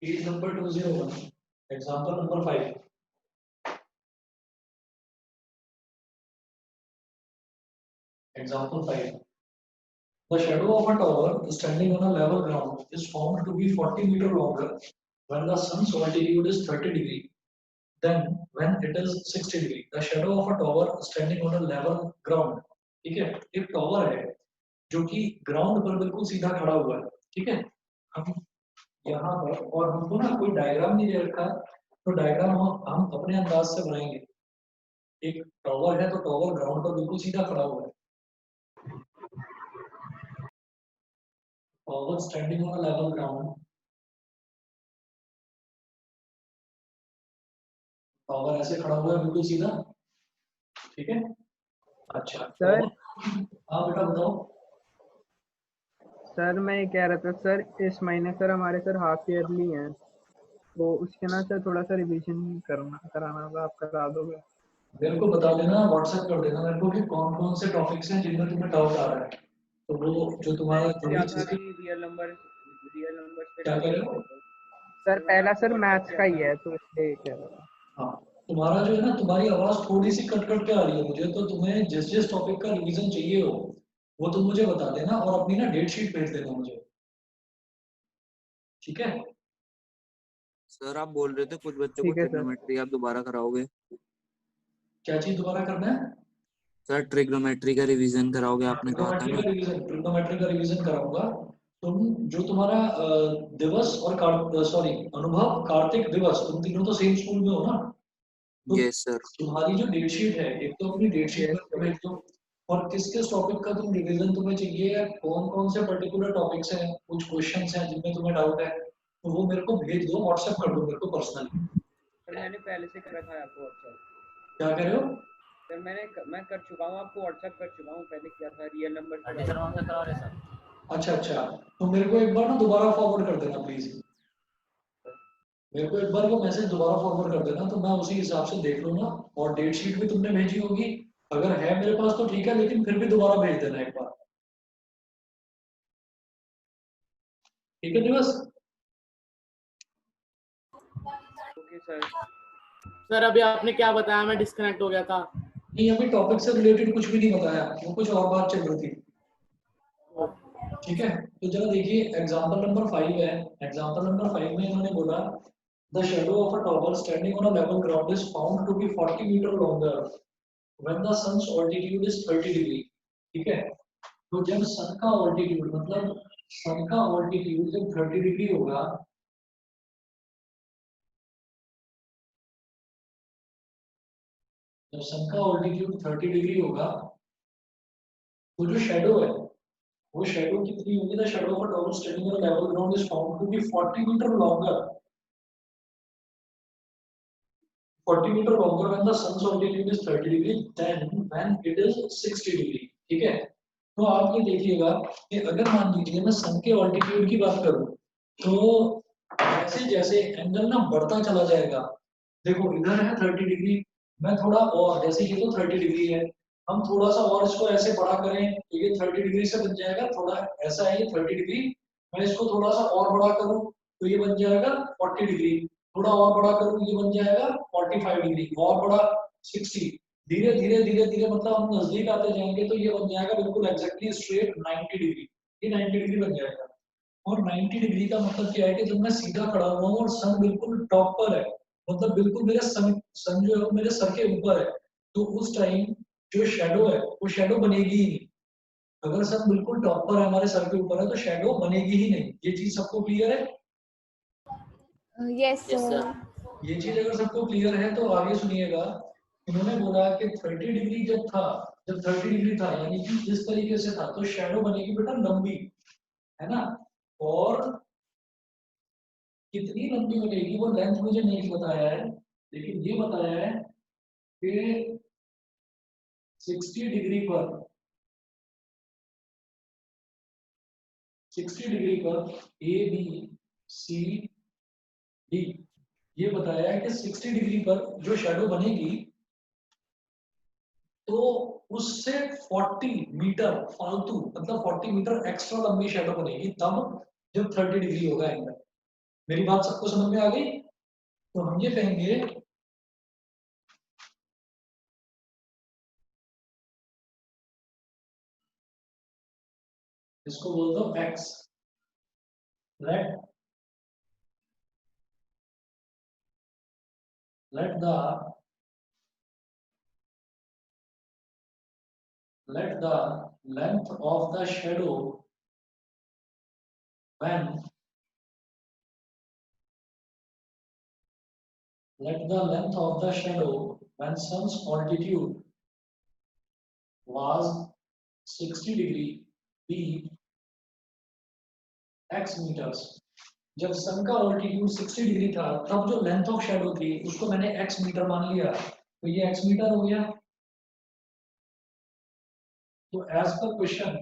Page number 201, example number 5. Example 5. The shadow of a tower standing on a level ground is found to be 40 meter longer when the sun's altitude is 30 degree than when it is 60 degree. The shadow of a tower standing on a level ground. ठीक है, एक tower है जो कि ground पर बिल्कुल सीधा खड़ा हुआ है. ठीक है, हम यहाँ पर और हमको ना कोई डायग्राम नहीं दे रखा, तो डायग्राम हम अपने अंदाज से बनाएंगे. एक टॉवर है तो टॉवर ग्राउंड पर बिल्कुल सीधा खड़ा हुआ है. Tower standing on a level ground. Tower ऐसे खड़ा हुआ है बिल्कुल सीधा. ठीक है. अच्छा सर. हाँ बेटा बताओ. सर मैं ये कह रहा था सर, इस महीने सर हमारे सर हाफ ईयरली हैं, तो उसके ना सर थोड़ा सा रिवीजन कराना होगा. आप करा दोगे? मेरे को बता देना, व्हाट्सएप कर देना मेरे को कि कौन कौन से टॉपिक्स हैं जिनमें तुम्हें डाउट आ रहा है. तो वो जो तुम्हारा रियल नंबर पे क्या कह रहे हो. सर पहला सर मैथ्स का ही है, तो इसलिए कह रहा था. हाँ, तुम्हारा जो है ना, तुम्हारी आवाज थोड़ी सी कट कट के आ रही है मुझे, तो तुम्हें जिस जिस टॉपिक का रिवीजन चाहिए हो वो तुम मुझे बता देना और अपनी ना डेट शीट भेज देना मुझे. ठीक है. सर आप बोल रहे थे कुछ बच्चों को ठीक है सर. ट्रिग्नोमेट्री आप दोबारा कराओगे. क्या चीज दोबारा करना है. सर ट्रिग्नोमेट्री का रिवीजन कराओगे आपने कहा था ना. ट्रिग्नोमेट्री का रिवीजन कराऊंगा. तुम जो तुम्हारा दिवस और सॉरी अनुभव कार्तिक दिवस, तुम तीनों तो सेम स्कूल में हो ना. तो यस सर. तुम्हारी जो डेट शीट है, एक तो अपनी डेट शीट में भेज दो और किस किस टॉपिक का तुम रिवीजन तुम्हें चाहिए या कौन कौन से पर्टिकुलर टॉपिक्स हैं, कुछ क्वेश्चंस हैं जिनमें तुम्हें डाउट है, तो वो मेरे को भेज दो, व्हाट्सएप कर दो मेरे को पर्सनली. सर मैंने पहले से कर रखा है आपको व्हाट्सएप. क्या कह रहे हो. सर मैं कर चुका हूँ, आपको व्हाट्सएप कर चुका हूँ, पहले किया था रियल नंबर से. करा रहे सर. अच्छा अच्छा, तो मेरे को एक बार ना दोबारा फॉरवर्ड कर देना प्लीज. मेरे को एक बार वो मैसेज दोबारा फॉरवर्ड कर देना, तो मैं उसी हिसाब से देख लूंगा. और डेट शीट भी तुमने भेजी होगी, अगर है मेरे पास तो ठीक है, लेकिन फिर भी दोबारा भेज देना एक बार. ठीक है दिवस. Okay sir. सर अभी आपने क्या बताया, मैं डिस्कनेक्ट हो गया था. नहीं, अभी टॉपिक से रिलेटेड कुछ भी नहीं बताया, वो कुछ और बात चल रही थी. ठीक है, तो जरा देखिए एग्जांपल नंबर 5 है. एग्जांपल नंबर 5 में इन्होंने बोला the shadow of a tower standing on a level ground is found to be 40 meter longer when the sun's altitude is 30 degree. ठीक है, तो जब सन का ऑल्टीट्यूड मतलब सन का ऑल्टीट्यूड जब 30 डिग्री होगा, जब सन का ऑल्टीट्यूड 30 डिग्री होगा, तो जो शेडो है वो शेडो कितनी होगी. The shadow of a tower standing on a level ground is found to be 40 meter longer 40 meter longer when the sun's altitude is 30 degree than when it is 60 degree. ठीक है, तो आप ये देखिएगा कि अगर मान लीजिए मैं सन के ऑल्टीट्यूड की बात करूं, तो जैसे जैसे एंगल ना बढ़ता चला जाएगा. देखो इधर है 30 डिग्री, मैं थोड़ा और, जैसे ये तो 30 डिग्री है, हम थोड़ा सा और इसको ऐसे बड़ा करें तो ये 30 डिग्री से बन जाएगा. थोड़ा ऐसा है ये 30 डिग्री, मैं इसको थोड़ा सा और बड़ा करूं तो ये बन जाएगा 40 डिग्री. थोड़ा और बड़ा करूं ये बन जाएगा 45 डिग्री, और बड़ा 60. धीरे धीरे धीरे धीरे मतलब हम नजदीक आते जाएंगे तो ये बन जाएगा बिल्कुल एग्जैक्टली स्ट्रेट 90 डिग्री. ये 90 डिग्री बन जाएगा. और 90 डिग्री का मतलब क्या है कि जब मैं सीधा खड़ा हुआ हूँ और सन बिल्कुल टॉप पर है, मतलब बिल्कुल मेरे सन जो है वो मेरे सर के ऊपर है, तो उस टाइम जो शेडो है वो शेडो बनेगी ही नहीं. अगर सन बिल्कुल टॉप पर है, हमारे सर के ऊपर है, तो शेडो बनेगी ही नहीं. ये चीज सबको क्लियर है. Yes sir. ये चीज अगर सबको क्लियर है तो आगे सुनिएगा. इन्होंने बोला कि 30 डिग्री जब था, जब 30 डिग्री था यानी कि इस तरीके से था, तो शेडो बनेगी बेटा लंबी, है ना. और कितनी लंबी बनेगी वो लेंथ मुझे नहीं बताया है, लेकिन ये बताया है कि 60 डिग्री पर 60 डिग्री पर ए बी सी डी, ये बताया है कि 60 डिग्री पर जो शेडो बनेगी तो उससे 40 मीटर फालतू, मतलब 40 मीटर एक्स्ट्रा लंबी शेडो बनेगी तब जब 30 डिग्री होगा एंगल. मेरी बात सबको समझ में आ गई? तो हम ये कहेंगे इसको बोल दो x, let the length of the shadow when sun's altitude was 60 degree be x meters। जब सन का ऑल्टीट्यूड 60 डिग्री था तब जो लेंथ ऑफ शैडो थी उसको मैंने x मीटर मान लिया, तो ये x मीटर हो गया। तो एज पर क्वेश्चन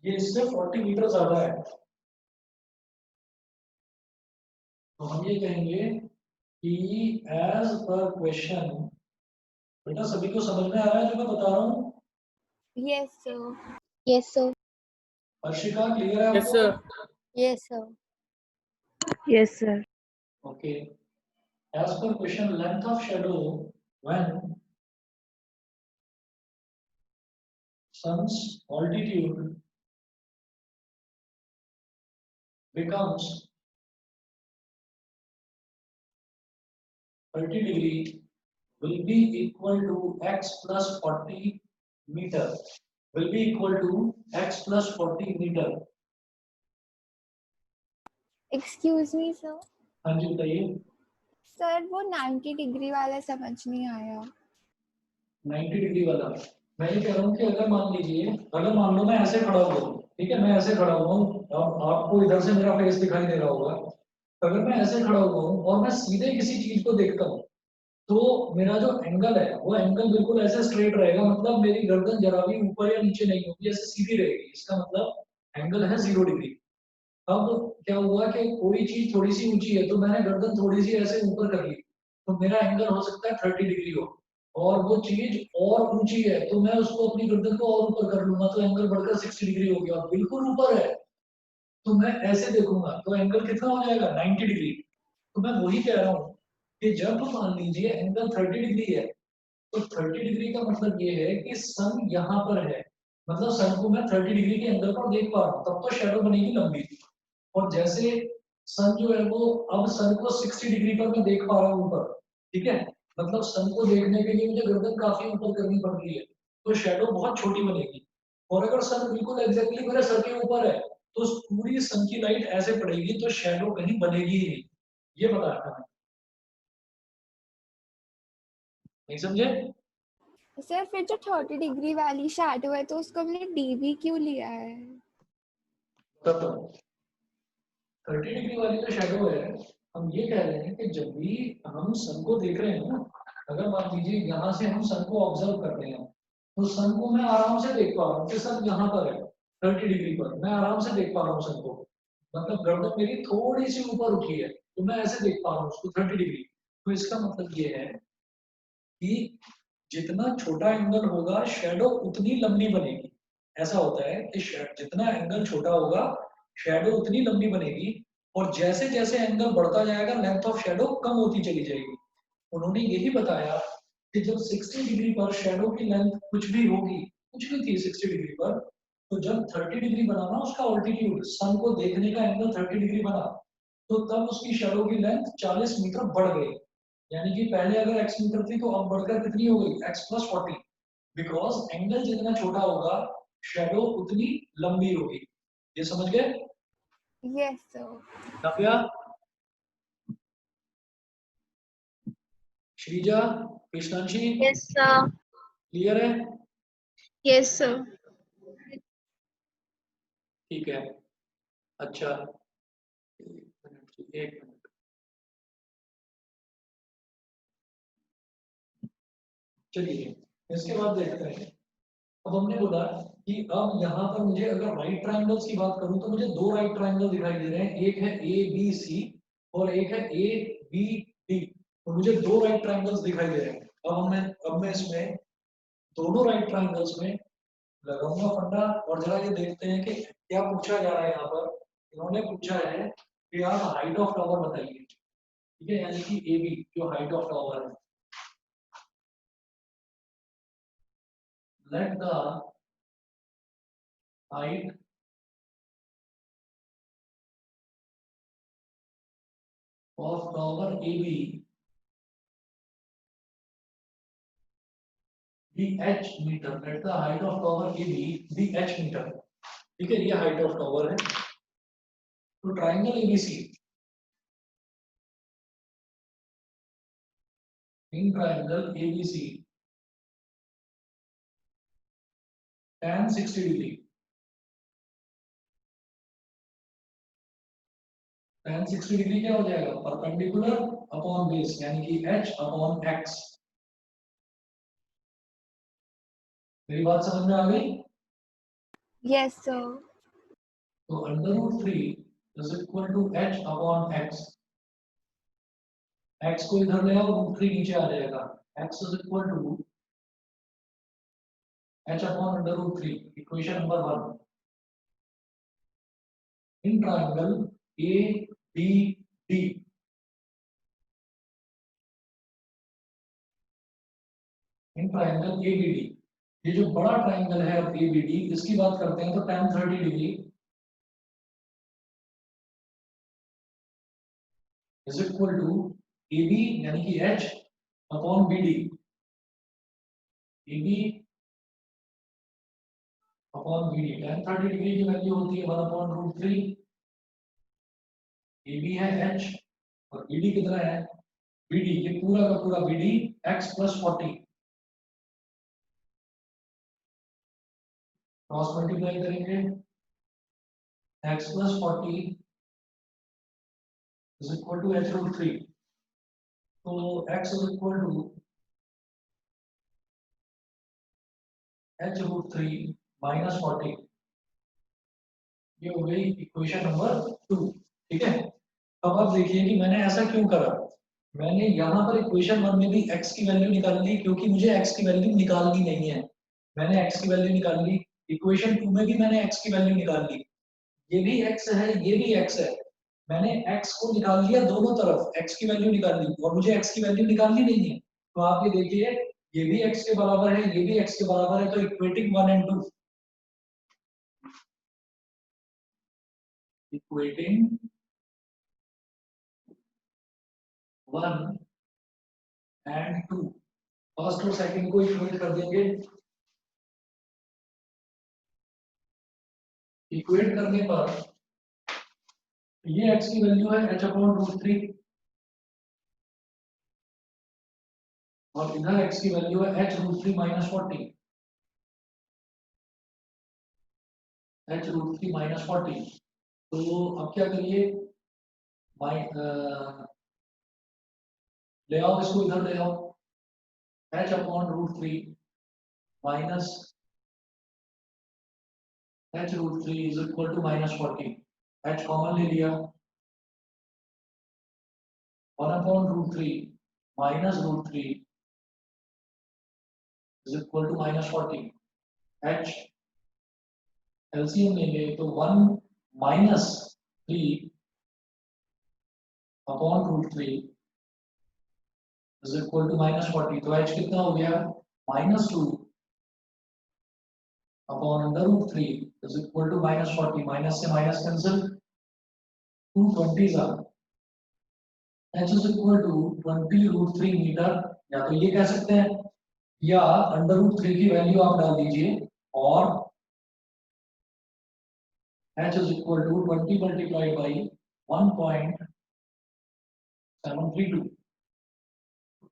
ये इससे 40 मीटर ज्यादा है, तो हम ये कहेंगे कि एज पर क्वेश्चन, बेटा सभी को समझ में आ रहा है जो मैं बता रहा हूँ? Yes, sir. Yes, sir. Harshika clear है यस आपको? Sir. Yes, sir. Yes, sir. Okay, as per question length of shadow when sun's altitude becomes 30 degree will be equal to x plus 40 meter, will be equal to x plus 40 meter। Excuse me, sir. हाँ जी बताइए। Sir वो 90 degree वाला समझ नहीं आया। 90 degree वाला मैं ये कह रहा हूँ कि अगर मान लीजिए, अगर मान लो मैं ऐसे खड़ा हुआ हूँ, ठीक है, मैं ऐसे खड़ा हुआ हूँ, अब आपको इधर से मेरा फेस दिखाई दे रहा होगा, अगर मैं ऐसे खड़ा हुआ हूँ और मैं सीधे किसी चीज को देखता हूँ तो मेरा जो एंगल है वो एंगल बिल्कुल ऐसे स्ट्रेट रहेगा, मतलब मेरी गर्दन जरा भी ऊपर या नीचे नहीं होगी, ऐसे सीधी रहेगी, इसका मतलब एंगल है 0 डिग्री। अब क्या हुआ कि कोई चीज थोड़ी सी ऊंची है तो मैंने गर्दन थोड़ी सी ऐसे ऊपर कर ली, तो मेरा एंगल हो सकता है 30 डिग्री हो, और वो चीज और ऊंची है तो मैं उसको अपनी गर्दन को और ऊपर कर लूंगा तो एंगल बढ़कर 60 डिग्री हो गया, बिल्कुल ऊपर है तो मैं ऐसे देखूंगा तो एंगल कितना हो जाएगा 90 डिग्री। तो मैं वही कह रहा हूँ कि जब मान लीजिए एंगल 30 डिग्री है तो 30 डिग्री का मतलब ये है कि सन यहाँ पर है, मतलब सन को मैं 30 डिग्री के एंगल पर देख पा रहा हूँ, तब तो शैडो बनेगी लंबी। और जैसे सन जो है वो अब सन को 60 डिग्री पर मैं देख पा रहा हूँ ऊपर, ठीक है, मतलब सन को देखने के लिए मुझे गर्दन काफी ऊपर करनी पड़ रही है तो शैडो बहुत छोटी बनेगी। और अगर सन बिल्कुल एग्जैक्टली मेरे सर के ऊपर है तो पूरी सन की लाइट ऐसे पड़ेगी तो शैडो कहीं बनेगी ही नहीं, ये बताया था मैं, नहीं समझे? सर फिर जो 30 डिग्री वाली शैडो है तो उसको हमने डीवी क्यों लिया है? तब तो 30 डिग्री वाली जो शैडो है, हम ये कह रहे हैं कि जब भी हम सन को देख रहे हैं ना, अगर मान लीजिए यहाँ से हम सन को ऑब्जर्व कर रहे हैं तो सन को मैं आराम से देख पा रहा हूँ कि सन यहाँ पर है 30 डिग्री पर, मैं आराम से देख पा रहा हूँ सन को, मतलब गर्दन मेरी थोड़ी सी ऊपर उठी है तो मैं ऐसे देख पा रहा हूँ उसको 30 डिग्री। तो इसका मतलब ये है कि जितना छोटा एंगल होगा शैडो उतनी लंबी बनेगी। ऐसा होता है कि जितना एंगल छोटा होगा शैडो उतनी लंबी बनेगी, और जैसे जैसे एंगल बढ़ता जाएगा लेंथ ऑफ शैडो कम होती चली जाएगी। उन्होंने यही बताया कि जब 60 डिग्री पर शैडो की लेंथ कुछ भी होगी, कुछ भी थी 60 डिग्री पर, तो जब 30 डिग्री बना ना उसका ऑल्टीट्यूड, सन को देखने का एंगल 30 डिग्री बना, तो तब उसकी शैडो की लेंथ 40 मीटर बढ़ गई, यानी कि पहले अगर x मीटर थी तो अब बढ़कर कितनी हो गई x प्लस 40, बिकॉज एंगल जितना छोटा होगा शैडो उतनी लंबी होगी। ये समझ गए? Yes sir. Navya, Shreeja, Krishnanshi, Yes, sir. Clear है? Yes, sir. ठीक है, अच्छा एक मिनट, चलिए इसके बाद देखते हैं। अब हमने बोला कि अब यहाँ पर मुझे अगर राइट ट्रायंगल्स की बात करूं तो मुझे दो राइट ट्रायंगल दिखाई दे रहे हैं, एक है ए बी सी और एक है ए बी डी, तो मुझे दो राइट ट्रायंगल्स दिखाई दे रहे हैं। अब मैं इसमें दोनों राइट ट्रायंगल्स में लगाऊंगा फंडा और जरा ये देखते हैं कि क्या पूछा जा रहा है यहाँ पर। इन्होंने पूछा है कि आप हाइट ऑफ टावर बताइए, ठीक है, यानी कि ए बी जो हाइट ऑफ टावर है। Let the height of tower A B be h meter, let the height of tower AB be h meter, ठीक है, ये हाइट ऑफ टावर है। तो triangle ABC, in triangle ABC tan 60 degree, tan 60 degree क्या हो जाएगा, perpendicular upon base, यानी कि h अपॉन x। मेरी बात समझ में आ गई? Yes, sir. तो √3 is equal to h upon x। x को इधर ले आओ, √3 नीचे आ जाएगा, x is equal to h upon √3, equation number 1। In triangle ABD, in triangle ABD, ये जो बड़ा ट्राइंगल है अब ABD, इसकी बात करते हैं तो tan 30 degree is equal to AB यानी कि H upon BD। AB upon BD, tan 30 degree की वैल्यू होती है 1 अपॉन √3। AB है H और BD कितना है, BD, ये पूरा का पूरा BD x plus 40, cross multiply करेंगे, x plus 40 is equal to h√3। तो x is equal to h√3 minus 40, ये हो गई इक्वेशन नंबर 2, ठीक है। अब आप देखिए कि मैंने ऐसा क्यों करा। मैंने यहाँ पर इक्वेशन 1 में भी x की वैल्यू निकाल ली, क्योंकि मुझे x की वैल्यू निकालनी नहीं है। मैंने x की वैल्यू निकाल ली, इक्वेशन 2 में भी मैंने x की वैल्यू निकाल ली, ये भी x है, ये भी x है। मैंने x को निकाल लिया, दोनों तरफ x की वैल्यू निकाल ली, और मुझे x की वैल्यू निकालनी नहीं है। तो आप ये देखिए, ये भी x के बराबर है, ये भी x के बराबर है, तो equating 1 and 2, equating 1 and 2, first और सेकंड को इक्वेट कर देंगे। इक्वेट करने पर ये x की वैल्यू है h अपॉन √3 और इधर x की वैल्यू है h√3 माइनस 40, h√3 माइनस 40। तो अब क्या करिए, ले आओ इसको इधर ले आओ, h upon √3 minus h√3 is equal to minus 40, h common ले लिया, 1 upon √3 minus √3 is equal to minus 40, h LCM लेंगे तो 1 minus 3 upon √3 is equal to minus 40, तो h कितना हो गया, -2 upon √3 is equal to minus 40, माइनस से माइनस कैंसिल, 2 20s आ, h is equal to 20√3 metre. या तो ये कह सकते हैं, या √3 की वैल्यू आप डाल दीजिए और h is equal to 20 multiplied by 1.732,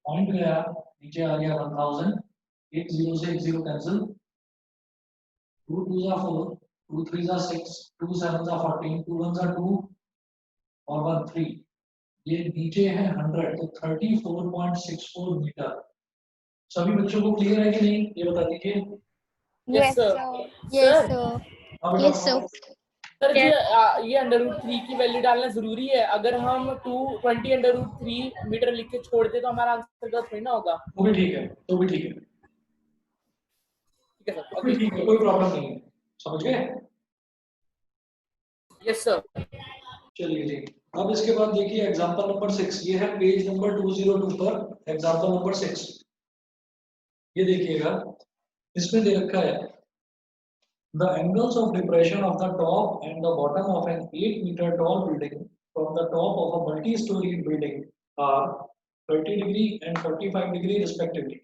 point गया नीचे आ गया 1000, एक 0 से एक 0 cancel, 2 2s are 4, 2 3s are 6, 2 7s are 14, 2 1s are 2 और 1 3, ये नीचे है 100, तो 34.64 मीटर। सभी बच्चों को क्लियर है कि नहीं, ये बता दीजिए। Yes, sir. sir. Yes, Sir. sir. अब Yes, sir. सर ये √3 की वैल्यू डालना जरूरी है, अगर हम 220 √3 मीटर लिख के छोड़ दे तो हमारा आंसर गलत नहीं ना होगा। वो भी ठीक है, तो भी ठीक है। ठीक है सर। कोई ठीक है, कोई प्रॉब्लम नहीं है, समझ गए? Yes sir. चलिए जी, अब इसके बाद देखिए एग्जांपल नंबर 6, ये है पेज नंबर 202 पर एग्जांपल नंबर 6। ये देखिएगा, इसमें दे रखा है the angles of depression of the top and the bottom of an 8-meter tall building from the top of a multi-storied building are 30 degree and 45 degree respectively.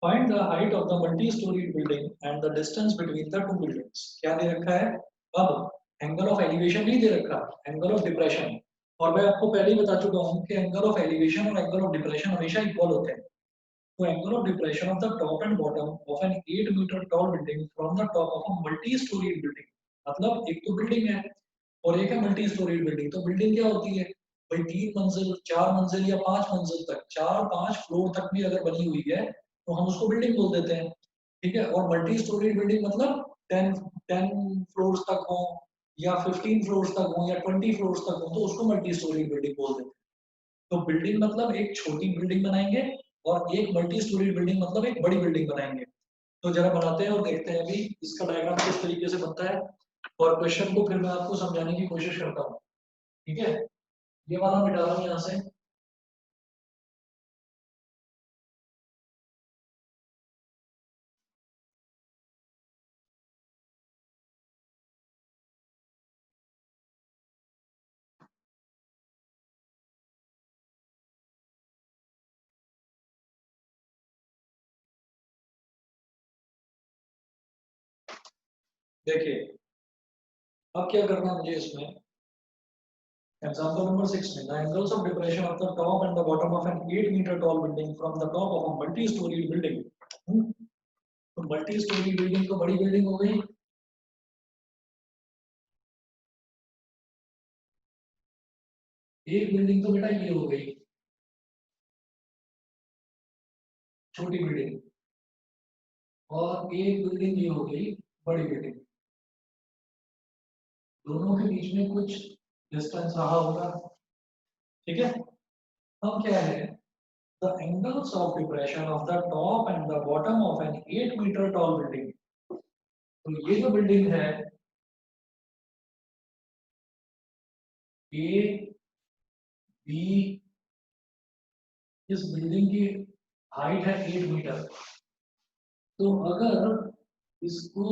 Find the height of the multi-storied building and the distance between the two buildings. क्या दे रखा है? अब angle of elevation नहीं दे रखा, angle of depression. और मैं आपको पहले ही बता चुका हूँ कि एंगल ऑफ एलिवेशन और एंगल ऑफ डिप्रेशन हमेशा इक्वल होते हैं। तो angle of depression of the top and bottom of an 8-meter tall building from the top of a multi-storied building, मतलब एक तो बिल्डिंग है और एक है मल्टी-स्टोरीड बिल्डिंग। तो बिल्डिंग क्या होती है भाई? 3 मंजिल, 4 मंजिल या 5 मंजिल तक, 4-5 फ्लोर तक भी अगर बनी हुई है तो हम उसको बिल्डिंग बोल देते हैं, ठीक है। और मल्टी-स्टोरीड बिल्डिंग मतलब 10 फ्लोर्स तक हो या 15 फ्लोर्स तक हो या 20 फ्लोर्स तक हो तो उसको मल्टी-स्टोरीड बिल्डिंग बोल देते हैं। तो बिल्डिंग मतलब एक छोटी बिल्डिंग बनाएंगे और एक मल्टी-स्टोरीड बिल्डिंग मतलब एक बड़ी बिल्डिंग बनाएंगे। तो जरा बनाते हैं और देखते हैं अभी इसका डायग्राम किस तरीके से बनता है और क्वेश्चन को फिर मैं आपको समझाने की कोशिश करता हूँ, ठीक है। ये वाला मिटा रहा हूँ यहाँ से। देखिए अब क्या करना है मुझे इसमें, example number 6 में the angles of depression of the top and the bottom of an 8-meter tall building from the top of a multi-storied building। तो multi-storied building तो बड़ी बिल्डिंग हो गई, एक बिल्डिंग तो बेटा ये हो गई छोटी बिल्डिंग, और एक बिल्डिंग ये हो गई बड़ी बिल्डिंग। दोनों के बीच में कुछ डिस्टेंस रहा होगा, ठीक है। अब क्या है, the angles of depression of the top and the bottom of an 8-meter tall building। तो ये जो बिल्डिंग है ए बी, इस बिल्डिंग की हाइट है 8 मीटर। तो अगर इसको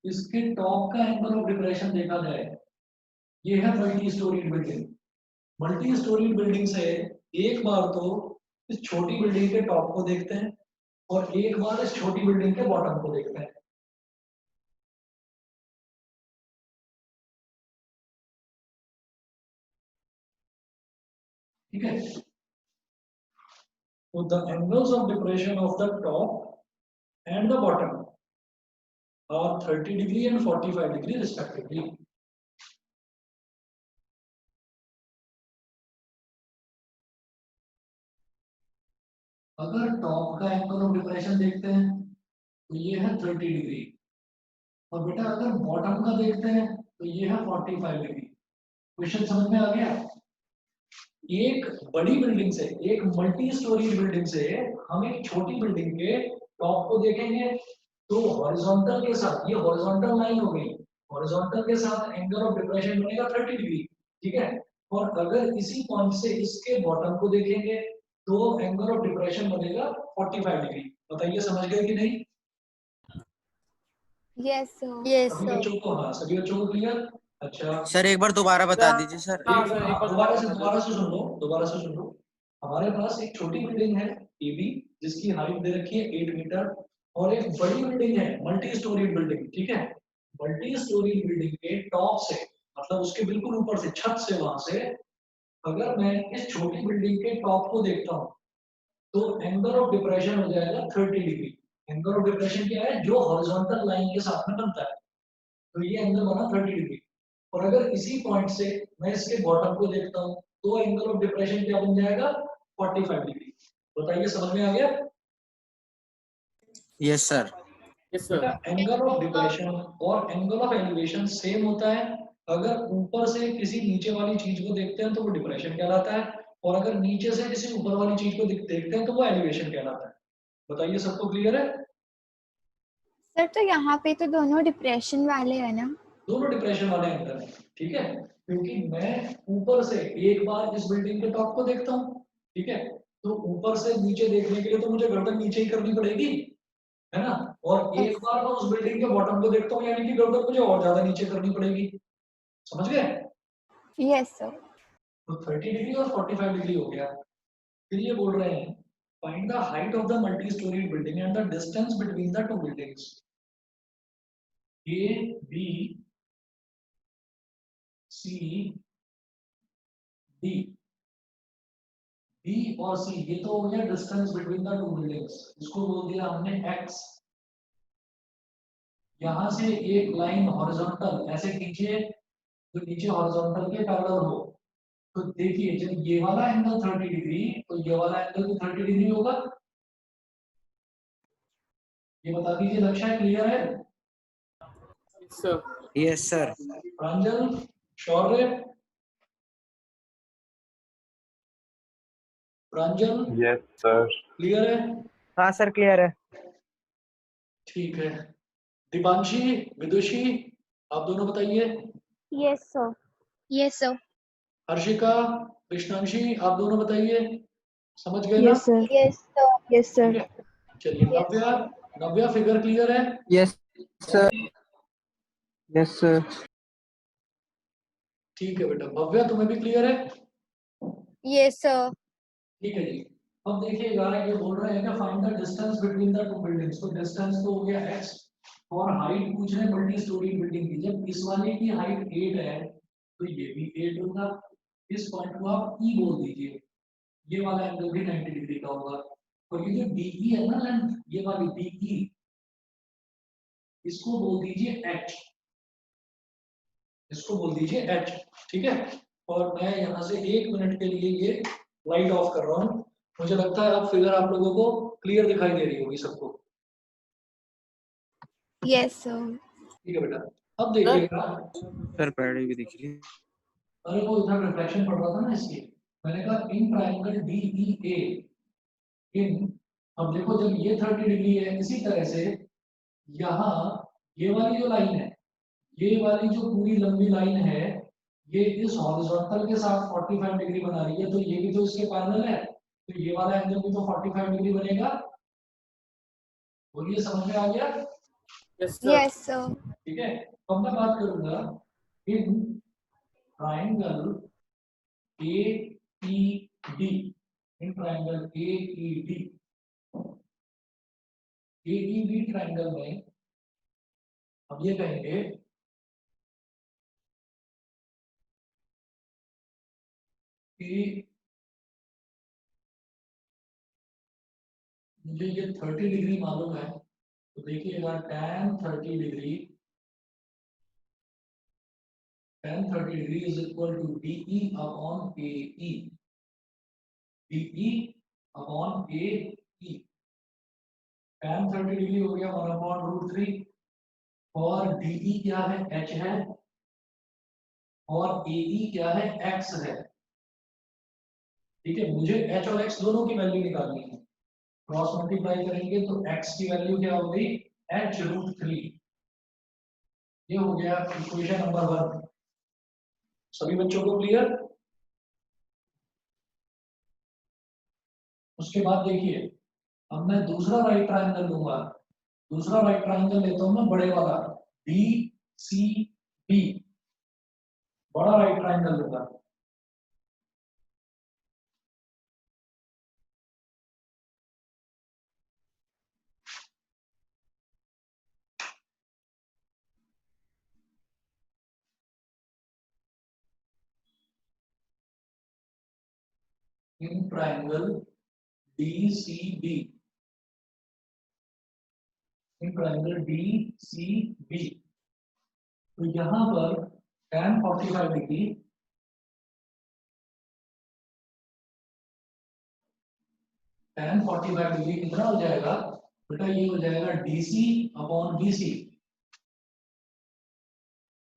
इसके टॉप का एंगल ऑफ डिप्रेशन देखा जाए, ये है multi storeyed building. Multi storeyed building से एक बार तो इस छोटी बिल्डिंग के टॉप को देखते हैं और एक बार इस छोटी बिल्डिंग के बॉटम को देखते हैं, ठीक है। तो the angles of depression of the top and the bottom are 30 degree and 45 degree respectively। अगर टॉप का एंगल ऑफ डिप्रेशन देखते हैं तो ये है 30 डिग्री, और बेटा अगर बॉटम का देखते हैं तो ये है 45 डिग्री। क्वेश्चन समझ में आ गया? एक बड़ी बिल्डिंग से, एक मल्टी स्टोरी बिल्डिंग से हम एक छोटी बिल्डिंग के टॉप को देखेंगे तो हॉरिजॉन्टल के साथ, ये हॉरिजॉन्टल लाइन हो गई, हॉरिजॉन्टल के साथ एंगल ऑफ डिप्रेशन बनेगा 30 डिग्री, ठीक है। और अगर इसी पॉइंट से इसके बॉटम को देखेंगे तो एंगल ऑफ डिप्रेशन बनेगा 45 डिग्री। बताइए समझ गए कि नहीं? Yes sir. Yes, सभी sir. बच्चों को, हाँ सभी बच्चों को क्लियर? अच्छा सर एक बार दोबारा बता दीजिए सर। हाँ सर, एक बार दोबारा से सुन लो, दोबारा से सुन लो। हमारे पास एक छोटी बिल्डिंग है एबी जिसकी हाइट दे रखी है 8 मीटर, और एक बड़ी बिल्डिंग है मल्टी स्टोरी बिल्डिंग, ठीक है। मल्टी स्टोरी बिल्डिंग के टॉप से, मतलब उसके बिल्कुल ऊपर से, छत से, वहां से अगर मैं इस छोटी बिल्डिंग के टॉप को देखता हूँ तो एंगल ऑफ डिप्रेशन हो जाएगा 30 डिग्री। एंगल ऑफ डिप्रेशन क्या है? जो हॉरिजॉन्टल लाइन के साथ में बनता है, तो ये एंगल बना 30 डिग्री। और अगर इसी पॉइंट से मैं इसके बॉटम को देखता हूँ तो एंगल ऑफ डिप्रेशन क्या बन जाएगा? 45 डिग्री। बताइए समझ में आ गया? Yes sir. Yes sir. Angle of depression और एंगल ऑफ एलिवेशन सेम होता है। अगर ऊपर से किसी नीचे वाली चीज को देखते हैं तो वो डिप्रेशन कहलाता है, और अगर नीचे से किसी ऊपर वाली चीज को देखते हैं तो वो एलिवेशन कहलाता है। बताइए सबको क्लियर है? सर तो यहाँ पे तो दोनों डिप्रेशन वाले है ना? दोनों डिप्रेशन वाले एंगल हैं, ठीक है, क्योंकि मैं ऊपर से एक बार इस बिल्डिंग के टॉप को देखता हूँ, ठीक है, तो ऊपर से नीचे देखने के लिए तो मुझे गर्दन नीचे ही करनी पड़ेगी, है ना, और एक बार मैं उस बिल्डिंग के बॉटम को देखता हूँ, यानी कि गर्दन मुझे और ज्यादा नीचे करनी पड़ेगी, समझ गए? Yes sir. तो 30 डिग्री और 45 डिग्री हो गया। फिर ये बोल रहे हैं find the height of the multi storey building and the distance between the two buildings A B C D. B और सी ये तो हो गया distance between the two buildings, इसको बोल दिया हमने एक्स। यहां से एक लाइन हॉरिजॉन्टल ऐसे खींचिए जो नीचे हॉरिजॉन्टल के पैरेलल हो, तो देखिए जब ये वाला एंगल 30 डिग्री तो ये वाला एंगल भी 30 डिग्री होगा। ये बता दीजिए, लक्ष्य क्लियर है? Sir yes sir. Pranjal, Shaurya, Pranjal yes sir. Clear है? हाँ सर क्लियर है। ठीक है, दीपांशी, विदुषी, आप दोनों बताइए। Yes sir. Yes sir. Harshika, Krishnanshi, आप दोनों बताइए, समझ गए ना? Yes sir. Yes sir. Yes ठीक सर। है, चलिए नव्या, नव्या फिगर क्लियर है? Yes sir. Yes sir. ठीक है बेटा, भव्या तुम्हें भी क्लियर है? Yes sir. ठीक है जी। अब देखिएगा ये बोल रहे हैं कि find the distance between the two buildings, तो डिस्टेंस तो हो गया x और हाइट पूछ रहे हैं मल्टी स्टोरी बिल्डिंग की। जब इस वाले की हाइट 8 है तो ये भी 8 होगा। इस पॉइंट को आप E बोल दीजिए, ये वाला एंगल भी 90 डिग्री का होगा। और ये जो DE है ना लेंथ, ये वाली DE, इसको बोल दीजिए h, इसको बोल दीजिए h, ठीक है। और मैं यहाँ से 1 मिनट के लिए ये लाइट ऑफ कर रहा हूँ। मुझे लगता है अब फिगर आप लोगों को क्लियर दिखाई दे रही होगी सबको। Yes sir. ठीक है बेटा, अब देखिएगा, सर पहले भी देखिए। अरे वो इधर रिफ्लेक्शन पड़ रहा था ना इसलिए मैंने कहा इन ट्रायंगल DEA इन, अब देखो जब ये 30 डिग्री है, इसी तरह से यहाँ ये वाली जो लाइन है, ये वाली जो पूरी लंबी लाइन है, ये इस हॉरिजॉन्टल के साथ 45 डिग्री बना रही है, तो ये भी तो इसके पैरेलल है, तो ये वाला एंगल भी तो 45 डिग्री बनेगा। बोलिए, समझ में आ गया? Yes sir. Yes sir. ठीक है, तो मैं बात करूंगा in triangle AED, in triangle AED triangle में हम ये कहेंगे कि मुझे ये 30 डिग्री मालूम है, तो देखिएगा tan 30 degree is equal to DE upon AE, DE upon AE। tan 30 degree हो गया 1/√3 और DE क्या है, h है, और AE क्या है, x है। ठीक है, मुझे h और x दोनों की वैल्यू निकालनी है। क्रॉस मल्टीप्लाई करेंगे तो x की वैल्यू क्या हो गई, h√3। ये हो गया इक्वेशन नंबर 1। सभी बच्चों को क्लियर? उसके बाद देखिए, अब मैं दूसरा राइट ट्रायंगल लूंगा। दूसरा राइट ट्रायंगल लेता हूं मैं बड़े वाला DCB, बड़ा राइट ट्रायंगल लूंगा। In triangle DCB, in triangle DCB, तो यहां पर tan 45 डिग्री, tan 45 डिग्री कितना हो जाएगा बेटा, ये हो जाएगा DC अपॉन BC,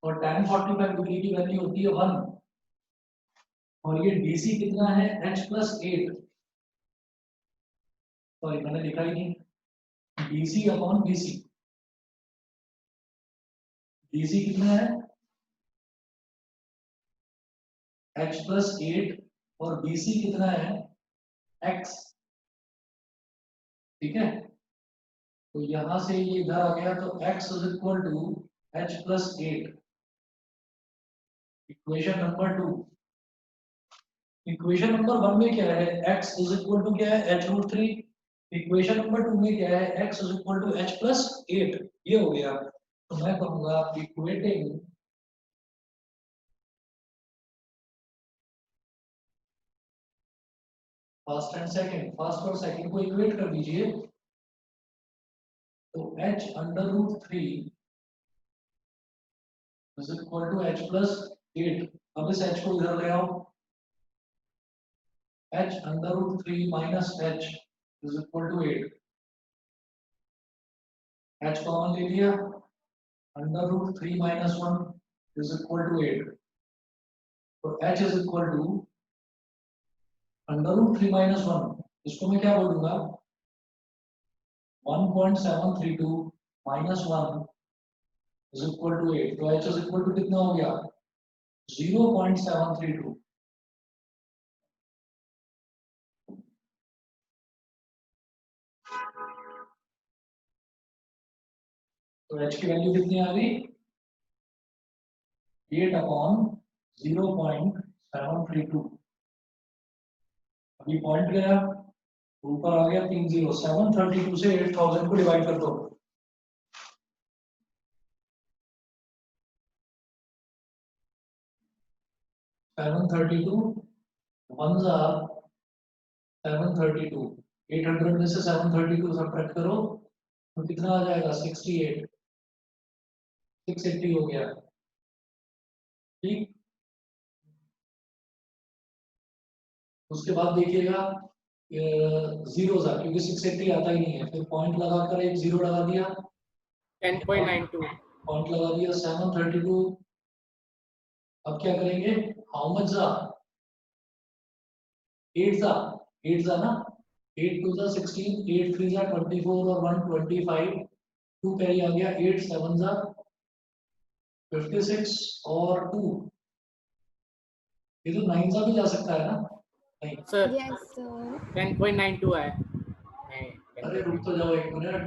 और tan 45 डिग्री की वैल्यू होती है 1, और ये DC कितना है, h+8, सॉरी मैंने लिखा ही नहीं, DC अपॉन BC। BC कितना है h plus 8 और BC कितना है x, ठीक है। तो यहां से ये इधर आ गया तो x is equal to h plus 8। Equation number 2। Equation number 1 में क्या है x इज इक्वल टू क्या है h रूट 3। इक्वेशन नंबर 2 में क्या है x is equal to h plus 8। ये हो गया। तो मैं कहूंगा equating first and second, first और सेकंड को इक्वेट कर दीजिए। तो h under root 3 is equal to h plus 8। अब इस h को इधर ले आओ, h under root 3 minus h is equal to 8। h common ले लिया, under root 3 minus 1 is equal to 8। तो h is equal to under root 3 minus 1, इसको मैं क्या बोलूंगा 1.732 माइनस 1 इज इक्वल टू 8। तो h इज इक्वल टू कितना हो गया 0.732। तो h की वैल्यू कितनी आ गई 8/0.732। अभी पॉइंट गया ऊपर आ गया 30। 732 से 8000 को डिवाइड कर दो। सेवन 732 800 में से 732 सब्ट्रैक्ट करो तो कितना आ जाएगा 68। 680 हो गया, ठीक। उसके बाद देखिएगा जीरो था क्योंकि 680 आता ही नहीं है, फिर पॉइंट लगाकर एक जीरो लगा दिया 10.92 पॉइंट लगा दिया 732। अब क्या करेंगे हाउ मच था 8 था 8 था ना 8 2 था 16 8 3 था 24 और 1 25 2 कैरी आ गया 8 7 था 56 और 2 ये तो 9 सा भी जा सकता है ना नहीं सर Yes, sir. 10.92 है अरे रुक तो जाओ एक मिनट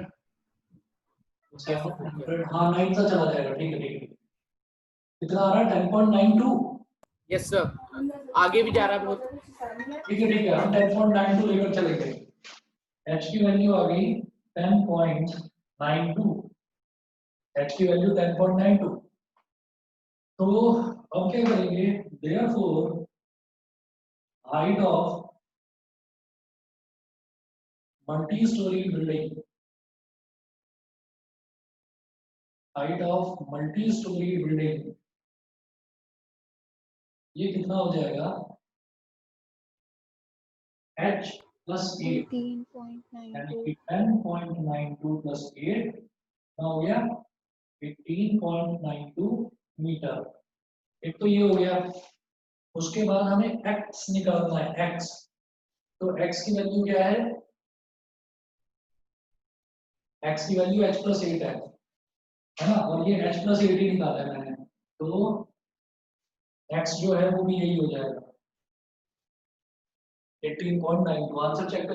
700 हाँ 9 सा चला जाएगा ठीक है ठीक है कितना आ रहा है 10.92 यस सर आगे भी जा रहा है बहुत ठीक है हम 10.92 लेकर चले गए h की वैल्यू आ गई 10.92 h की वैल्यू 10.92। तो अब क्या करेंगे therefore height of multi-story building ये कितना हो जाएगा h plus 8 यानी 18.92. कि 10.92 plus 8 कितना हो गया 18.92 मीटर। एक तो ये हो गया। उसके बाद हमें x निकालना है x। तो x की वैल्यू क्या है x की वैल्यू h plus 8 है ना और ये h plus 8 ही निकाला है मैंने तो x जो है वो भी यही हो जाएगा 18.92। आंसर चेक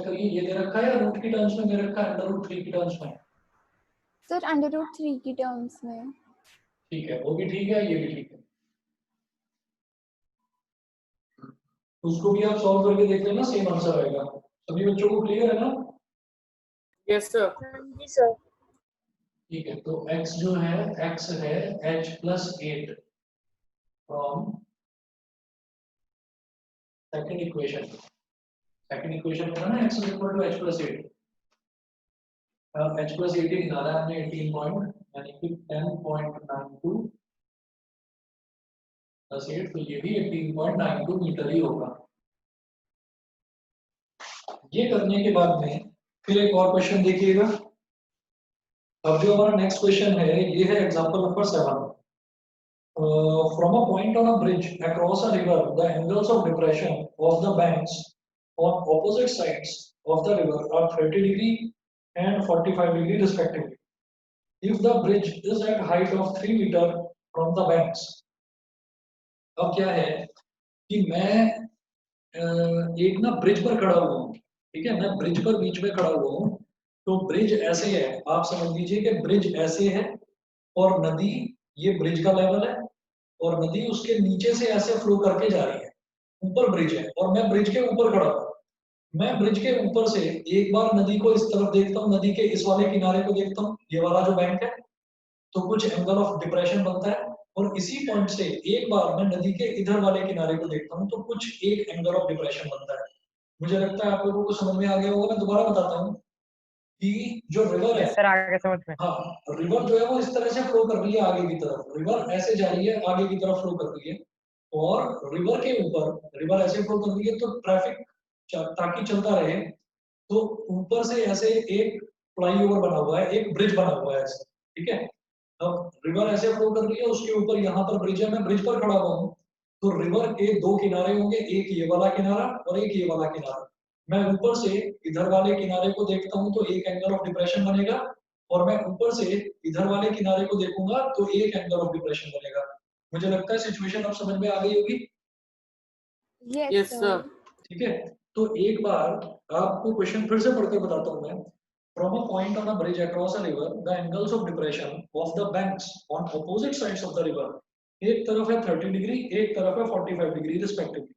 करिए ये दे रखा है या रूट की टर्म्स में दे रखा है अंडर रूट 3 की टर्म्स में Sir, under root 3 की terms में. ठीक है वो भी ठीक है ये भी ठीक है उसको भी आप सॉल्व करके देख लेना सेम आंसर आएगा। सभी बच्चों को क्लियर है ना यस सर जी सर। ठीक है तो x जो है x है h plus 8 from second equation में ना x is equal to h plus 8 h plus 8 ही निकाला है हमने 18 पॉइंट यानी कि 10.92 plus 8 तो ये भी 18.92 मीटर ही होगा। ये करने के बाद में फिर एक और क्वेश्चन देखिएगा। अब जो हमारा नेक्स्ट क्वेश्चन है ये है example number 7। From a point on a bridge across a river the angles of depression of the banks on opposite sides of the river are 30 degree and 45 degree respectively. If the bridge is at height of 3 meter from the banks, अब क्या है कि मैं एक ना bridge पर खड़ा हुआ हूँ, ठीक है, मैं ब्रिज पर बीच में खड़ा हुआ हूँ, तो ब्रिज ऐसे है, आप समझ लीजिए कि ब्रिज ऐसे है और नदी, ये ब्रिज का लेवल है और नदी उसके नीचे से ऐसे फ्लो करके जा रही है, ऊपर ब्रिज है और मैं ब्रिज के ऊपर खड़ा हूँ। मैं ब्रिज के ऊपर से एक बार नदी को इस तरफ देखता हूँ, नदी के इस वाले किनारे को देखता हूँ, ये वाला जो बैंक है, तो कुछ एंगल ऑफ डिप्रेशन बनता है और इसी पॉइंट से एक बार मैं नदी के इधर वाले किनारे को देखता हूँ तो कुछ एक एंगल ऑफ डिप्रेशन बनता है। मुझे लगता है आप लोगों को समझ में आ गया होगा। मैं दोबारा बताता हूँ कि जो रिवर है, सर आगे समझ में। हाँ, रिवर जो है वो इस तरह से फ्लो कर रही है आगे की तरफ, रिवर ऐसे जा रही है आगे की तरफ फ्लो कर रही है और रिवर के ऊपर रिवर ऐसे फ्लो कर रही है तो ट्रैफिक ताकि चलता रहे तो ऊपर से ऐसे एक फ्लाईओवर बना हुआ है, एक ब्रिज बना हुआ है ऐसे, ठीक है। अब रिवर ऐसे फ्लो कर रही है, उसके ऊपर यहाँ पर ब्रिज है, मैं ब्रिज पर खड़ा हुआ हूँ, तो रिवर के दो किनारे होंगे, एक ये वाला किनारा और एक ये वाला किनारा। मैं ऊपर से इधर वाले किनारे को देखता हूँ तो एक एंगल ऑफ डिप्रेशन बनेगा और मैं ऊपर से इधर वाले किनारे को देखूंगा तो एक एंगल ऑफ डिप्रेशन बनेगा। मुझे लगता है सिचुएशन अब समझ में आ गई होगी। Yes, yes sir. सर। ठीक है, तो एक बार आपको क्वेश्चन फिर से पढ़कर बताता हूँ मैं। From a point on a bridge across a river, the angles of depression of the banks on opposite sides of the river, एक तरफ है 30 डिग्री, एक तरफ है 45 degree respectively.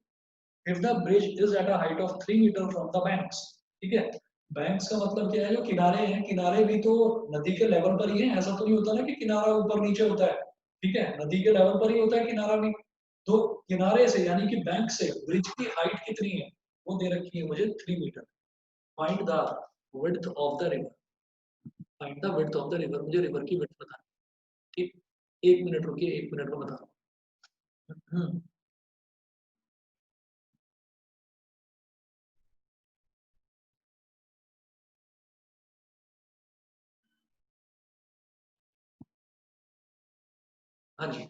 If the bridge is at a height of 3 meter from the banks, ठीक है, banks का मतलब क्या है, जो किनारे हैं, किनारे भी तो नदी के लेवल पर ही है, ऐसा तो नहीं होता ना कि किनारा ऊपर नीचे होता है, ठीक है, नदी के लेवल पर ही होता है किनारा भी। तो किनारे से यानी कि बैंक से ब्रिज की हाइट कितनी है वो दे रखी है मुझे 3 metre. Find the width of the river, find the width of the river, मुझे रिवर की विड्थ बताना, ठीक। 1 मिनट रुकिए, 1 मिनट में बता रहा हूँ। हाँ जी,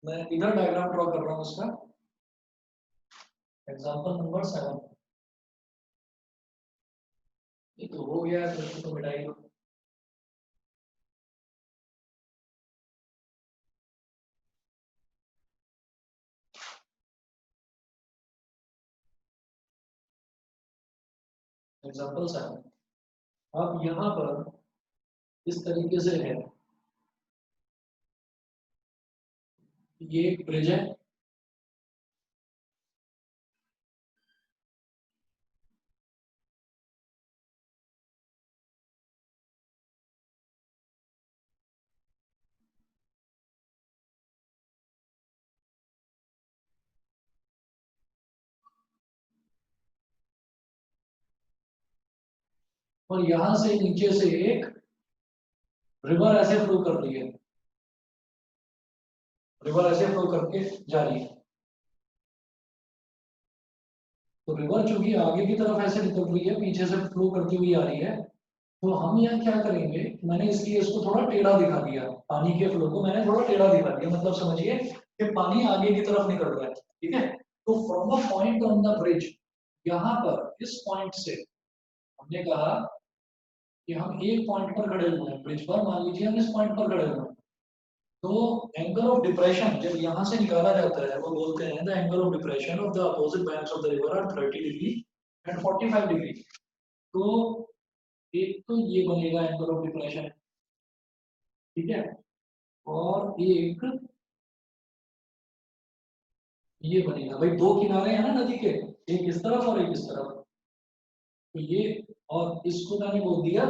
मैं इधर डायग्राम ड्रॉ कर रहा हूँ उसका। एग्जांपल नंबर 7, ये तो हो गया है, फिर तो मिटाई दो। एग्जांपल 7, अब यहाँ पर इस तरीके से है, ये एक ब्रिज है, और यहाँ से नीचे से एक रिवर ऐसे फ्लो कर रही है, रिवर ऐसे फ्लो करके जा रही है। तो रिवर चूंकि आगे की तरफ ऐसे निकल रही है, पीछे से फ्लो करती हुई आ रही है, तो हम यहाँ क्या करेंगे, मैंने इसलिए इसको थोड़ा टेढ़ा दिखा दिया, पानी के फ्लो को मैंने थोड़ा टेढ़ा दिखा दिया, मतलब समझिए कि पानी आगे की तरफ निकल रहा है, ठीक है। तो from a point on the bridge, यहाँ पर इस पॉइंट से हमने कहा कि हम एक पॉइंट पर खड़े हुए हैं ब्रिज पर, मान लीजिए हम इस पॉइंट पर खड़े हुए हैं, तो एंगल ऑफ डिप्रेशन जब यहाँ से निकाला जाता है वो बोलते हैं the angle of depression of the opposite banks of the river are 30 degree and 45 degree. तो एक तो ये बनेगा एंगल ऑफ डिप्रेशन, ठीक है, और एक ये बनेगा, भाई दो किनारे हैं ना नदी के, एक इस तरफ और एक इस तरफ, तो ये और इसको मैंने बोल दिया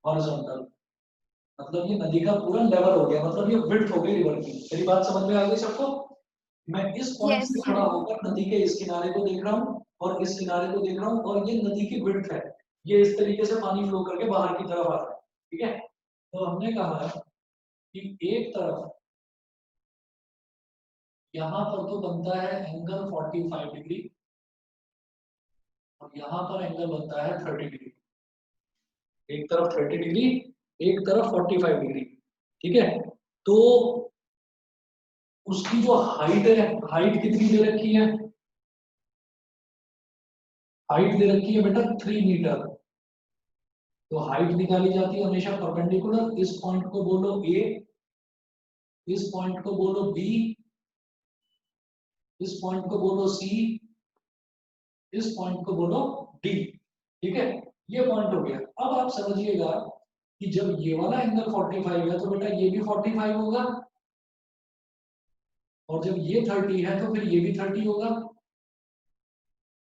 हॉरिजॉन्टल, मतलब ये नदी का पूरा लेवल हो गया, मतलब ये विड्थ हो गई रिवर की। मेरी बात समझ में आ गई सबको। मैं इस पॉइंट Yes, से खड़ा होकर नदी के इस किनारे को देख रहा हूँ और इस किनारे को देख रहा हूँ और ये नदी की विड्थ है, ये इस तरीके से पानी फ्लो करके बाहर की तरफ आ रहा है, ठीक है। तो हमने कहा कि एक तरफ यहाँ पर तो बनता है एंगल 45 डिग्री और यहाँ पर एंगल बनता है 30 डिग्री, एक तरफ 30 डिग्री, एक तरफ 45 डिग्री, ठीक है, तो उसकी जो हाइट है, हाइट कितनी दे रखी है, हाइट दे रखी है बेटा 3 मीटर। तो हाइट निकाली जाती है हमेशा परपेंडिकुलर, इस पॉइंट को बोलो ए, इस पॉइंट को बोलो बी, इस पॉइंट को बोलो सी, इस पॉइंट को बोलो डी। ठीक है, ये पॉइंट हो गया। अब आप समझिएगा कि जब ये वाला एंगल 45 है तो बेटा ये भी 45 होगा, और जब ये 30 है तो फिर ये भी 30 होगा।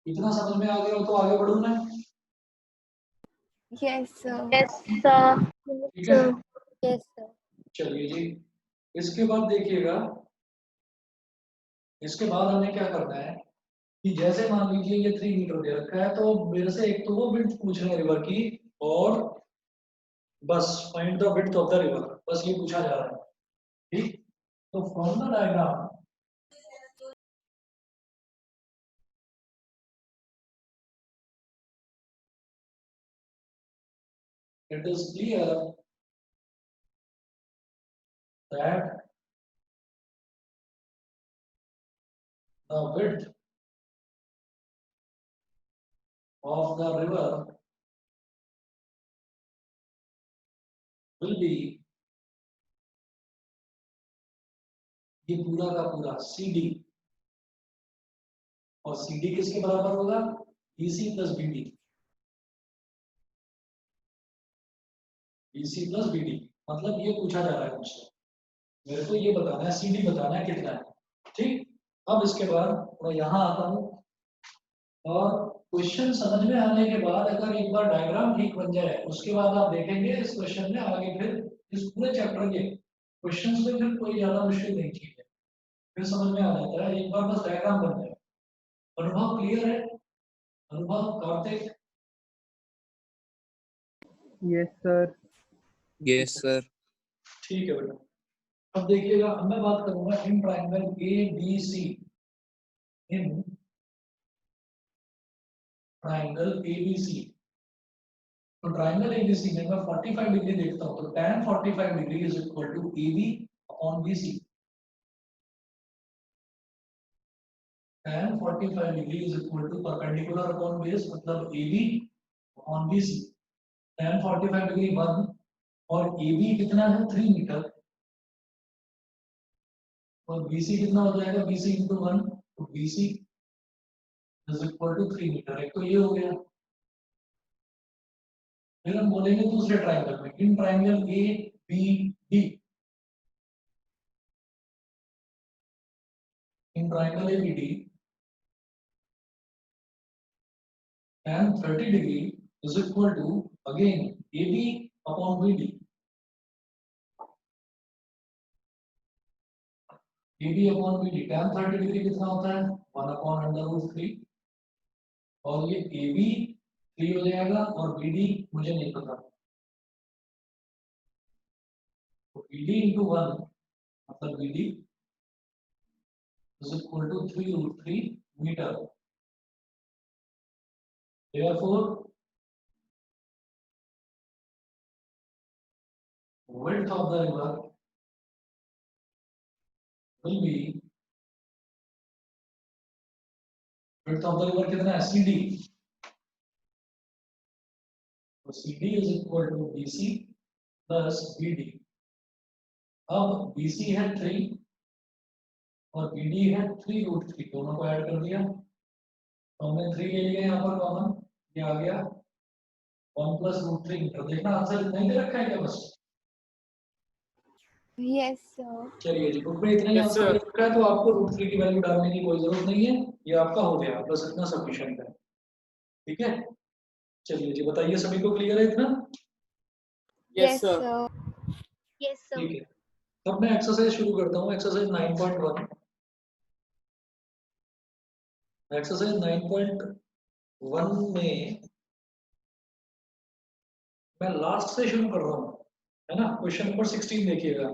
इतना समझ में आ गया हो तो आगे बढ़ूं मैं? Yes, sir. Yes, sir. ठीक है, Yes, sir. चलिए जी, इसके बाद देखिएगा, इसके बाद हमें क्या करना है कि जैसे मान लीजिए ये 3 मीटर दे रखा है, तो मेरे से एक तो वो विड्थ पूछ रहे हैं रिवर की, और बस find the width of the river, बस ये पूछा जा रहा है। ठीक, तो from the diagram it is clear that the width of the river will be, ये पूरा का पूरा CD, और CD किसके बराबर होगा, BC plus BD, BC plus BD, मतलब ये पूछा जा रहा है मुझसे, मेरे को ये बताना है, CD बताना है कितना है। ठीक, अब इसके बाद मैं यहाँ आता हूँ, और क्वेश्चन समझ में आने के बाद अगर एक बार डायग्राम ठीक बन जाए, उसके बाद आप देखेंगे इस क्वेश्चन में आगे फिर इस पूरे चैप्टर के क्वेश्चंस में फिर कोई ज्यादा मुश्किल नहीं चीज है, फिर समझ में आ जाता है, एक बार बस डायग्राम बन जाए। अनुभव क्लियर है? Anubhav, Kartik? Yes sir. Yes sir. ठीक है बेटा, अब देखिएगा, अब मैं बात करूंगा in triangle A B C, in triangle ABC. तो ट्राइंगल एबीसी में मैं 45 डिग्री देखता हूं, तो tan 45 degree is equal to AB upon BC। tan 45 degree is equal to perpendicular upon base, मतलब AB upon BC। tan 45 degree 1 और AB कितना है 3 मीटर, और BC कितना हो जाएगा, BC इंटू 1, तो BC is equal to 3 metre. एक तो ये हो गया। फिर हम बोलेंगे दूसरे ट्राइंगल में, इन triangle ABD, in triangle ABD tan 30 degree is equal to again AB upon BD। AB upon BD, tan 30 degree कितना होता है 1 upon अंडर रूट 3, और ये AB 3 हो जाएगा और BD मुझे नहीं पता, तो BD into 1 मतलब BD is equal to 3 root 3 meter। Therefore width of the river will be, width of the river कितना है CD, तो CD is equal to BC plus BD। अब BC है 3 और BD है 3 रूट 3, दोनों को ऐड कर दिया, तो हमने 3 ले लिया यहाँ पर कॉमन, ये आ गया 1 प्लस रूट 3 मीटर। देखना आंसर इतना ही दे रखा है क्या बस? Yes, sir. चलिए जी, बुक में इतना ही Yes, आंसर दे sir. रखा है, तो आपको रूट 3 की वैल्यू डालने की कोई जरूरत नहीं है, ये आपका हो गया, बस इतना सफिशिएंट है। ठीक है, चलिए जी, बताइए सभी को क्लियर है इतना? Yes, sir. Yes, sir. ठीक है, अब मैं एक्सरसाइज शुरू करता हूँ, एक्सरसाइज 9.1। एक्सरसाइज 9.1 में मैं लास्ट से शुरू कर रहा हूँ, है ना। क्वेश्चन नंबर 16 देखिएगा,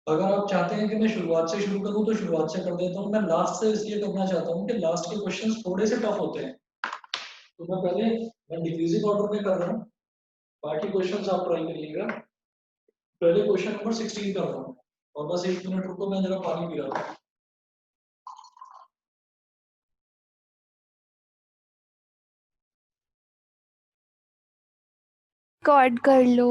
अगर आप चाहते हैं कि मैं शुरुआत से शुरू करूं तो शुरुआत से कर देता हूं, मैं लास्ट से इसलिए करना चाहता हूं कि लास्ट के क्वेश्चंस थोड़े से टफ होते हैं, तो मैं डिक्रीजिंग ऑर्डर में कर रहा हूं, बाकी क्वेश्चंस आप ट्राई करिएगा। पहले क्वेश्चन नंबर 16 कर रहा हूँ और बस 1 मिनट रुको, मैं जरा पानी पी रहा था। रिकॉर्ड कर लो।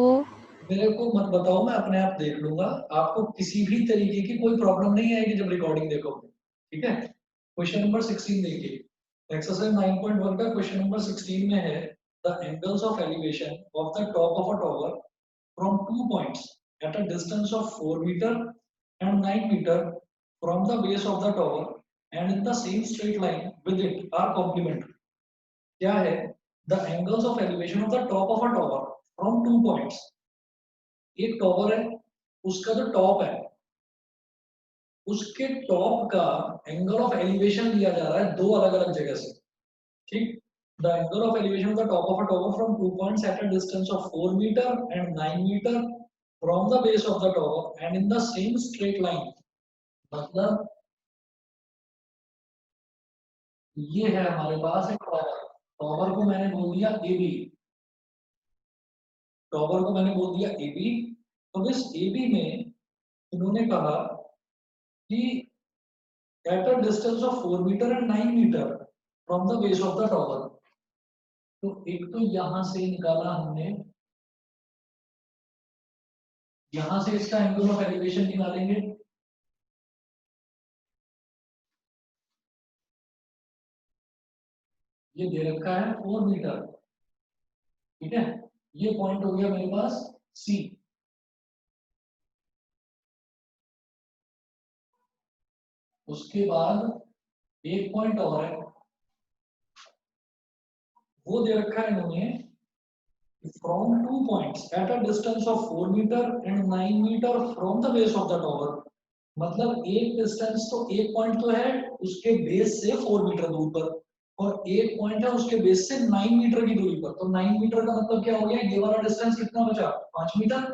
मेरे को मत बताओ, मैं अपने आप देख लूंगा। आपको किसी भी तरीके की कोई प्रॉब्लम नहीं आएगी जब रिकॉर्डिंग देखोगे, ठीक है। क्वेश्चन नंबर 16 देखिए। एक्सरसाइज 9.1 का क्वेश्चन नंबर 16 में है the angles of elevation of the top of a tower from 2 points at a distance of 4 metre and 9 metre from the base of the tower and in the same straight line with it are complementary. क्या है? The angles of elevation of the top of a tower from 2 points. एक tower है, उसका जो top है उसके top का angle of elevation लिया जा रहा है दो अलग अलग जगह से, ठीक। The angle of elevation of the top of a tower from 2 points at a distance of 4 metre and 9 metre from the base of the tower and in the same straight line. मतलब ये है हमारे पास एक tower. Tower को मैंने बोल दिया A B, tower को मैंने बोल दिया ए बी। तो इस ए बी में इन्होंने कहा कि at a distance of 4 meter and 9 meter from the base of the tower। तो एक तो यहां से निकाला हमने, यहां से इसका एंगल ऑफ एलिवेशन निकालेंगे। ये दे रखा है 4 मीटर, ठीक है। ये पॉइंट हो गया मेरे पास सी। उसके बाद एक पॉइंट और है, वो दे रखा है इन्होंने from 2 points at a distance of 4 metre and 9 metre from the base of the tower. मतलब एक डिस्टेंस तो, एक पॉइंट तो है उसके बेस से 4 मीटर दूर पर, और एक पॉइंट है उसके बेस से 9 मीटर की दूरी पर। तो 9 मीटर का मतलब क्या हो गया? ये वाला डिस्टेंस कितना बचा? 5 मीटर।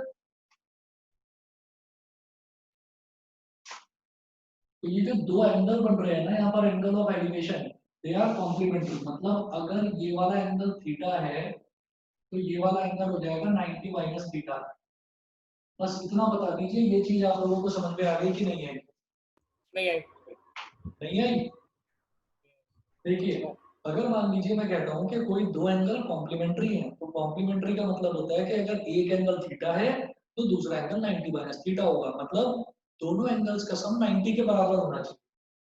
तो ये जो दो एंगल बन रहे हैं ना यहाँ पर, angle of elevation, they are complementary. मतलब अगर ये वाला एंगल थीटा है तो ये वाला एंगल हो जाएगा 90 माइनस थीटा। बस इतना बता दीजिए, ये चीज आप लोगों को समझ में आ गई कि नहीं आई? नहीं आई। नहीं आई। देखिए, अगर मान लीजिए मैं कहता हूं कि कोई दो एंगल कॉम्प्लीमेंट्री हैं, तो कॉम्प्लीमेंट्री का मतलब होता है कि अगर एक एंगल थीटा है तो दूसरा एंगल 90 माइनस थीटा होगा। मतलब दोनों एंगल्स का सम 90 के बराबर होना चाहिए।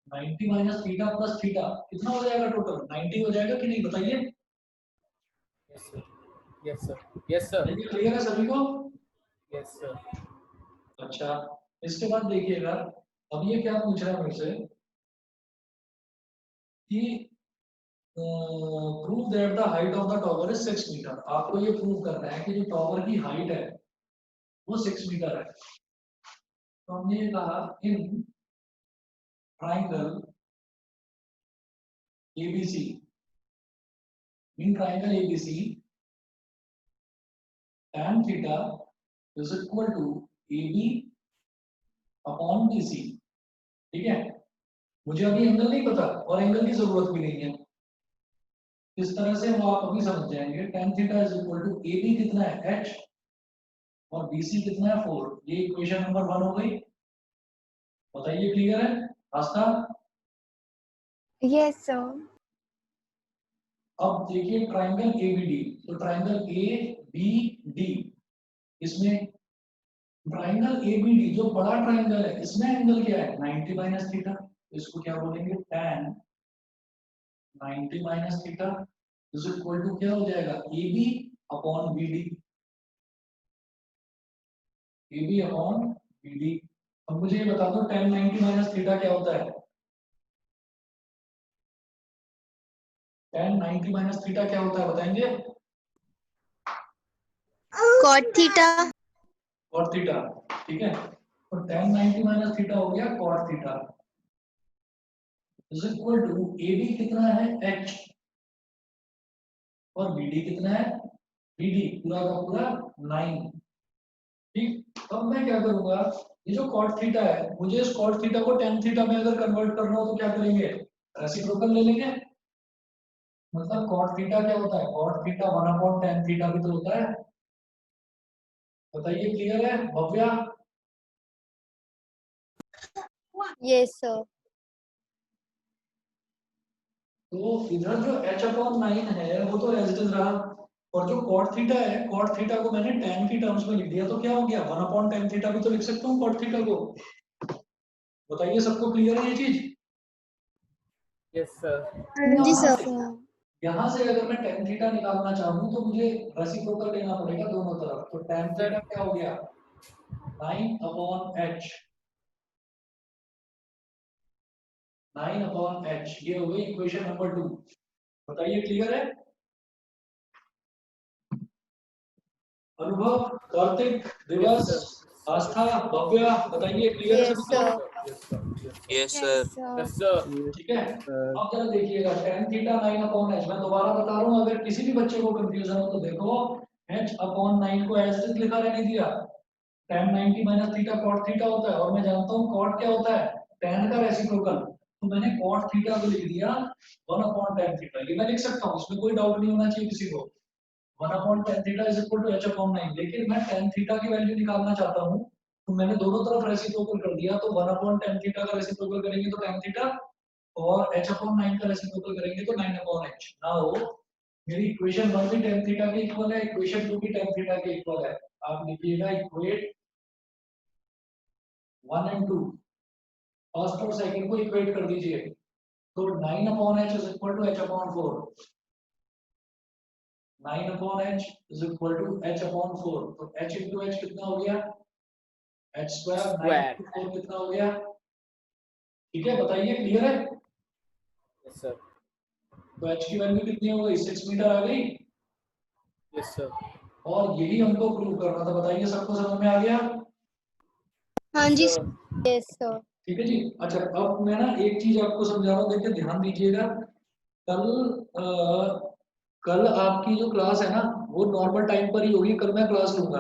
90 माइनस थीटा प्लस थीटा कितना हो जाएगा? टोटल 90 हो जाएगा कि नहीं, बताइए। Yes sir, yes sir, yes sir, ये क्लियर है सभी को? Yes sir. अच्छा, इसके बाद देखिएगा, अब ये क्या पूछ रहा है मुझसे कि prove that the height of the tower is 6 metre. आपको ये प्रूव करना है कि जो टॉवर की हाइट है वो 6 मीटर है। तो हमने ये कहा in triangle ABC, in triangle ABC tan theta is equal to AB upon BC, ठीक है। मुझे अभी एंगल नहीं पता और एंगल की जरूरत भी नहीं है, इस तरह से वो आप अभी समझ जाएंगे। tan theta is equal to AB कितना है h और BC कितना है 4। ये इक्वेशन नंबर 1 हो गई। बताइए, क्लियर है आस्था? Yes sir. अब देखिए ट्राइंगल ABD, तो ट्राइंगल ABD, इसमें ट्राइंगल ABD जो बड़ा ट्राइंगल है इसमें एंगल क्या है? 90 माइनस थीटा। इसको क्या बोलेंगे? tan 90 minus theta is equal to क्या हो जाएगा? AB upon BD, AB upon BD। अब मुझे ये बता दो tan 90 माइनस थीटा क्या होता है? tan 90 माइनस थीटा क्या होता है, बताएंगे? cot theta. cot थीटा, ठीक है। तो tan 90 माइनस थीटा हो गया cot theta is equal to AB कितना है? h और BD कितना है? BD पूरा का पूरा 9, ठीक। अब मैं क्या करूंगा, ये जो cot थीटा है, मुझे इस cot थीटा को tan थीटा में अगर कन्वर्ट करना हो तो क्या करेंगे? रेसिप्रोकल ले लेंगे। मतलब cot थीटा क्या होता है? cot theta 1 upon tan theta भी तो होता है। बताइए क्लियर है भव्या? Yes, sir. तो इधर जो h/9 है वो तो एज इट इज रहा, और जो cot थीटा है, cot थीटा को मैंने tan की टर्म्स में लिख दिया, तो क्या हो गया 1/tan थीटा भी तो लिख सकता हूँ cot थीटा को। बताइए सबको क्लियर है ये चीज? Yes sir. हाँ जी यहाँ सर। से यहाँ से अगर मैं tan थीटा निकालना चाहूँ तो मुझे रेसिप्रोकल लेना पड़ेगा दोनों तरफ, तो tan थीटा क्या हो गया 9/h, 9/h, ये हो गई इक्वेशन नंबर 2। बताइए क्लियर है? अनुभव, कार्तिक, दिवस, आस्था, भव्या, बताइए क्लियर है Yes, सबको? sir. Yes sir. Yes sir. ठीक है, अब जरा देखिएगा tan थीटा 9/h, मैं दोबारा बता रहा हूँ, अगर किसी भी बच्चे को कंफ्यूजन हो तो देखो h/9 को एज इट इज लिखा रहने दिया, tan 90 minus theta cot theta होता है, और मैं जानता हूँ cot क्या होता है tan का रेसिप्रोकल, तो मैंने cot थीटा को लिख दिया 1/tan थीटा, ये मैं लिख सकता हूँ, इसमें कोई डाउट नहीं होना चाहिए किसी को। 1/tan theta is equal to h/9, लेकिन मैं tan थीटा की वैल्यू निकालना चाहता हूँ, तो मैंने दोनों तरफ रेसिप्रोकल कर दिया, तो 1/tan थीटा का रेसिप्रोकल करेंगे तो tan थीटा, और h/9 का रेसिप्रोकल करेंगे तो 9/h। नाउ मेरी इक्वेशन 1 भी tan थीटा के इक्वल है, इक्वेशन 2 भी tan थीटा के इक्वल है। आप लिखिएगा इक्वेट 1 and 2, फर्स्ट और सेकंड को इक्वेट कर दीजिए, तो 9/h is equal to h/4, 9/h is equal to h/4, तो h into h कितना हो गया h स्क्वायर, 9 into 4 कितना हो गया, ठीक है बताइए क्लियर है? Yes sir. तो h की वैल्यू कितनी हो गई 6 मीटर आ गई, यस सर। और यही हमको प्रूव करना था, बताइए सबको समझ में आ गया? हाँ जी। Yes, sir. ठीक है जी। अच्छा अब मैं ना एक चीज आपको समझा रहा हूँ, देखिए ध्यान दीजिएगा, कल आपकी जो क्लास है ना वो नॉर्मल टाइम पर ही होगी, कल मैं क्लास लूंगा,